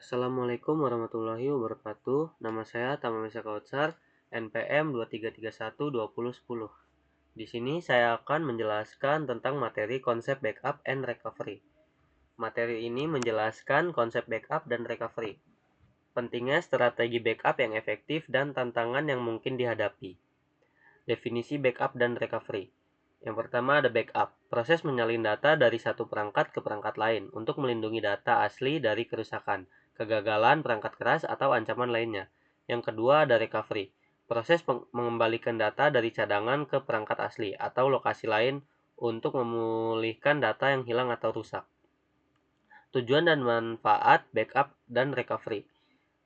Assalamualaikum warahmatullahi wabarakatuh. Nama saya Tamamesa Kautsar, NPM 23312010. Di sini saya akan menjelaskan tentang materi konsep backup and recovery. Materi ini menjelaskan konsep backup dan recovery. Pentingnya strategi backup yang efektif dan tantangan yang mungkin dihadapi. Definisi backup dan recovery. Yang pertama ada backup, proses menyalin data dari satu perangkat ke perangkat lain untuk melindungi data asli dari kerusakan, kegagalan perangkat keras atau ancaman lainnya. Yang kedua ada recovery, proses mengembalikan data dari cadangan ke perangkat asli atau lokasi lain untuk memulihkan data yang hilang atau rusak. Tujuan dan manfaat backup dan recovery.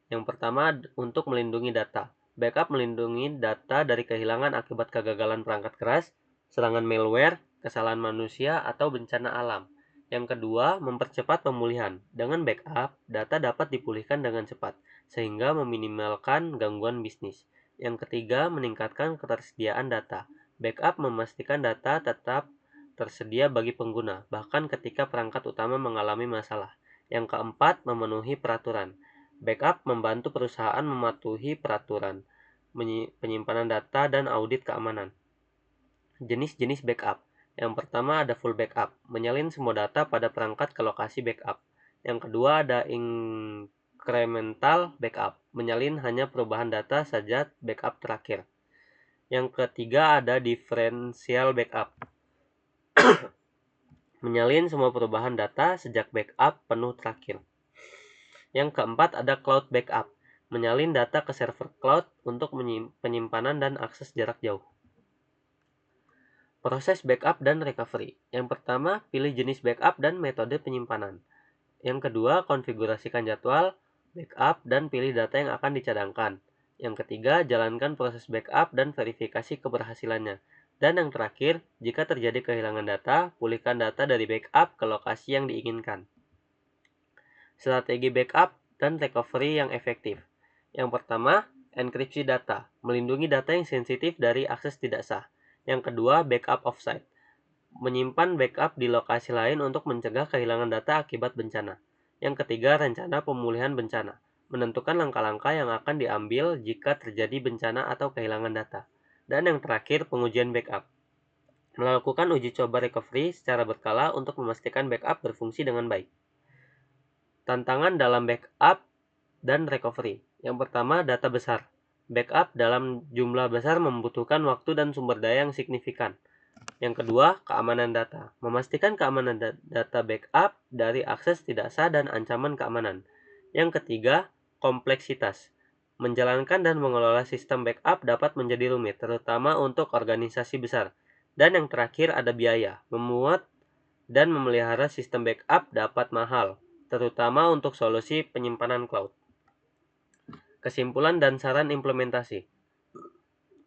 Yang pertama untuk melindungi data. Backup melindungi data dari kehilangan akibat kegagalan perangkat keras, serangan malware, kesalahan manusia, atau bencana alam. Yang kedua, mempercepat pemulihan. Dengan backup, data dapat dipulihkan dengan cepat, sehingga meminimalkan gangguan bisnis. Yang ketiga, meningkatkan ketersediaan data. Backup memastikan data tetap tersedia bagi pengguna, bahkan ketika perangkat utama mengalami masalah. Yang keempat, memenuhi peraturan. Backup membantu perusahaan mematuhi peraturan penyimpanan data dan audit keamanan. Jenis-jenis backup. Yang pertama ada full backup, menyalin semua data pada perangkat ke lokasi backup. Yang kedua ada incremental backup, menyalin hanya perubahan data saja backup terakhir. Yang ketiga ada differential backup, menyalin semua perubahan data sejak backup penuh terakhir. Yang keempat ada cloud backup, menyalin data ke server cloud untuk penyimpanan dan akses jarak jauh. Proses backup dan recovery. Yang pertama, pilih jenis backup dan metode penyimpanan. Yang kedua, konfigurasikan jadwal backup dan pilih data yang akan dicadangkan. Yang ketiga, jalankan proses backup dan verifikasi keberhasilannya. Dan yang terakhir, jika terjadi kehilangan data, pulihkan data dari backup ke lokasi yang diinginkan. Strategi backup dan recovery yang efektif. Yang pertama, enkripsi data, melindungi data yang sensitif dari akses tidak sah. Yang kedua, backup offsite, menyimpan backup di lokasi lain untuk mencegah kehilangan data akibat bencana. Yang ketiga, rencana pemulihan bencana, menentukan langkah-langkah yang akan diambil jika terjadi bencana atau kehilangan data. Dan yang terakhir, pengujian backup, melakukan uji coba recovery secara berkala untuk memastikan backup berfungsi dengan baik. Tantangan dalam backup dan recovery. Yang pertama, data besar. Backup dalam jumlah besar membutuhkan waktu dan sumber daya yang signifikan. Yang kedua, keamanan data. Memastikan keamanan data backup dari akses tidak sah dan ancaman keamanan. Yang ketiga, kompleksitas. Menjalankan dan mengelola sistem backup dapat menjadi rumit, terutama untuk organisasi besar. Dan yang terakhir ada biaya. Memuat dan memelihara sistem backup dapat mahal, terutama untuk solusi penyimpanan cloud. Kesimpulan dan saran implementasi.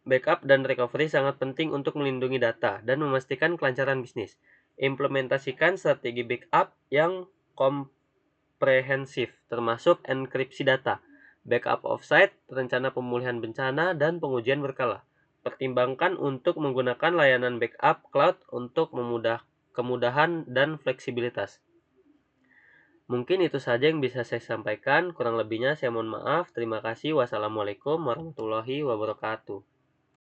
Backup dan recovery sangat penting untuk melindungi data dan memastikan kelancaran bisnis. Implementasikan strategi backup yang komprehensif, termasuk enkripsi data, backup offsite, rencana pemulihan bencana, dan pengujian berkala. Pertimbangkan untuk menggunakan layanan backup cloud untuk kemudahan dan fleksibilitas. Mungkin itu saja yang bisa saya sampaikan. Kurang lebihnya saya mohon maaf. Terima kasih. Wassalamualaikum warahmatullahi wabarakatuh.